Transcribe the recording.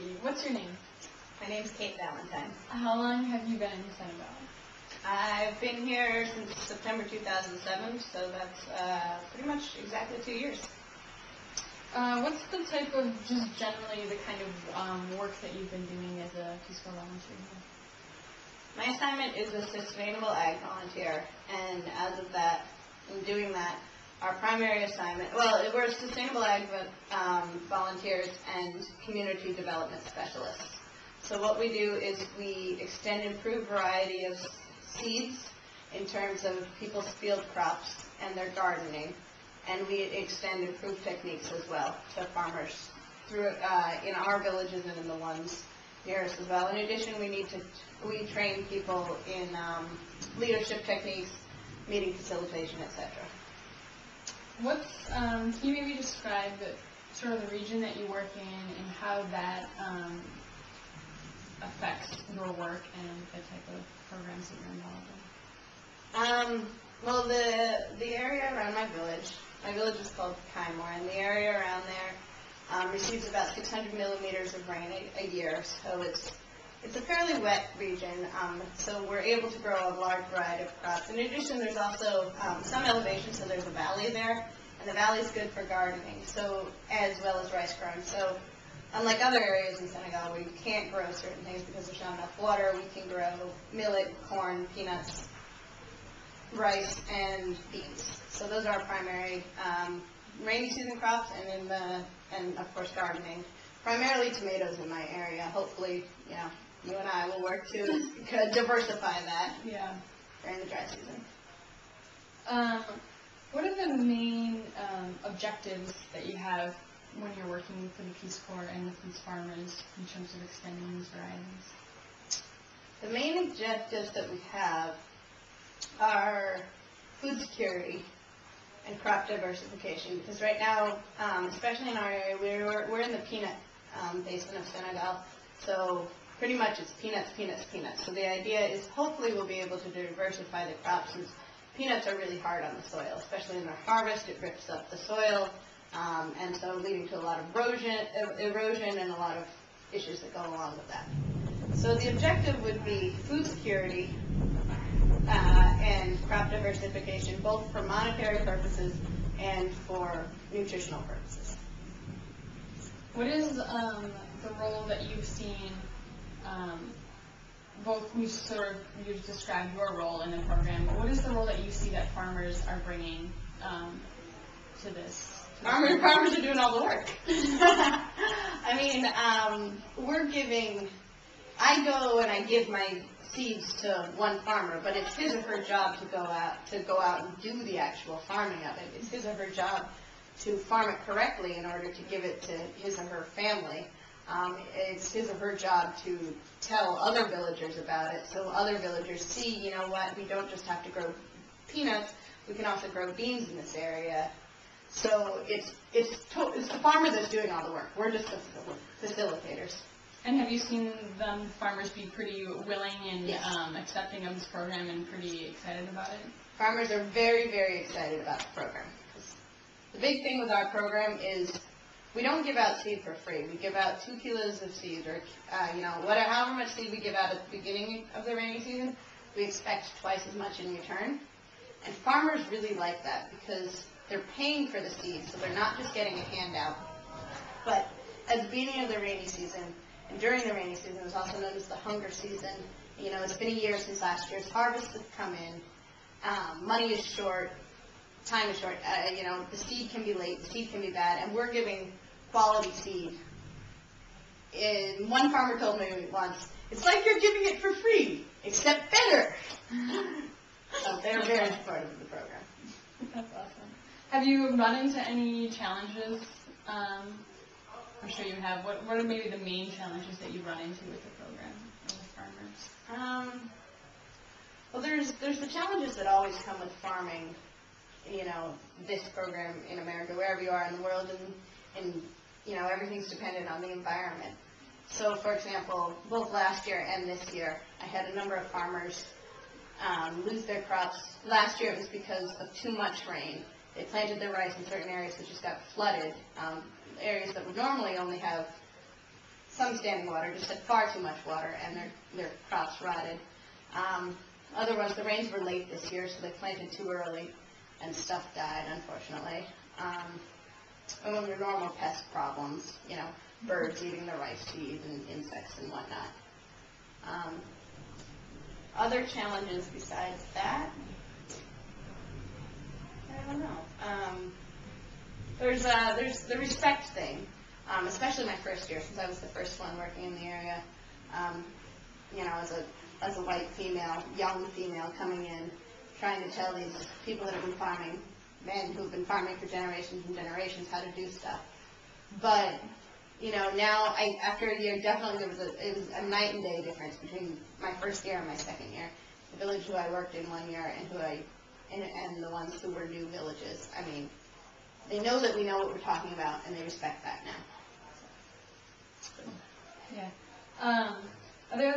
Technology. What's your name? My name's Kate Valentine. How long have you been in Senegal? I've been here since September 2007, so that's pretty much exactly 2 years. What's the type of, just generally, the kind of work that you've been doing as a Peace Corps volunteer here? My assignment is a sustainable ag volunteer, and as of that, in doing that, our primary assignment, well, we're sustainable ag volunteers and community development specialists. So what we do is we extend improved variety of seeds in terms of people's field crops and their gardening, and we extend improved techniques as well to farmers through in our villages and in the ones near us as well. In addition, we train people in leadership techniques, meeting facilitation, etc. Can you maybe describe sort of the region that you work in and how that affects your work and the type of programs that you're involved in? Well, the area around my village is called Kaimor, and the area around there receives about 600 millimeters of rain a year, so it's a fairly wet region, so we're able to grow a large variety of crops. In addition, there's also some elevation, so there's a valley there, and the valley is good for gardening, so as well as rice growing. So unlike other areas in Senegal where you can't grow certain things because there's not enough water, we can grow millet, corn, peanuts, rice, and beans. So those are our primary rainy season crops, and of course gardening. Primarily tomatoes in my area. Hopefully, you and I will work to diversify that during the dry season. What are the main objectives that you have when you're working for the Peace Corps and with these farmers in terms of extending these varieties? The main objectives that we have are food security and crop diversification, because right now, especially in our area, we're in the peanut basin of Senegal, so pretty much it's peanuts, peanuts, peanuts. So the idea is hopefully we'll be able to diversify the crops, since peanuts are really hard on the soil, especially in their harvest. It rips up the soil, and so leading to a lot of erosion and a lot of issues that go along with that. So the objective would be food security and crop diversification, both for monetary purposes and for nutritional purposes. What is the role that you've seen, you've described your role in the program, but what is the role that you see that farmers are bringing to this? Farmers are doing all the work. I mean, I go and I give my seeds to one farmer, but it's his or her job to go out and do the actual farming of it. It's his or her job to farm it correctly in order to give it to his or her family. It's his or her job to tell other villagers about it, so other villagers see, you know what, we don't just have to grow peanuts, we can also grow beans in this area. So it's the farmer that's doing all the work. We're just the facilitators. And have you seen farmers be pretty willing and accepting of this program and pretty excited about it? Farmers are very, very excited about the program. The big thing with our program is we don't give out seed for free. We give out 2 kilos of seed, or however much seed we give out at the beginning of the rainy season, we expect twice as much in return. And farmers really like that because they're paying for the seed, so they're not just getting a handout. But at the beginning of the rainy season, and during the rainy season, it's also known as the hunger season. It's been a year since last year's harvest has come in. Money is short. Time is short. The seed can be late. The seed can be bad. And we're giving quality seed. One farmer told me once, it's like you're giving it for free, except better. So they're very supportive of the program. That's awesome. Have you run into any challenges? I'm sure you have. What are maybe the main challenges that you run into with the program or with farmers? Well, there's the challenges that always come with farming, this program in America, wherever you are in the world, and everything's dependent on the environment. So, for example, both last year and this year, I had a number of farmers lose their crops. Last year it was because of too much rain. They planted their rice in certain areas that just got flooded. Areas that would normally only have some some standing water, just had far too much water, and their crops rotted. Other ones, the rains were late this year, so they planted too early, and stuff died, unfortunately. And then your normal pest problems, you know, birds eating the rice seed and insects and whatnot. Other challenges besides that, I don't know. There's the respect thing, especially my first year, since I was the first one working in the area. You know, as a white female, young female coming in, trying to tell these people that have been farming, men who've been farming for generations and generations, how to do stuff. But you know, now after a year, definitely it was a night and day difference between my first year and my second year. The village who I worked in 1 year and the ones who were new villages. I mean, they know that we know what we're talking about, and they respect that now. Yeah. Are there other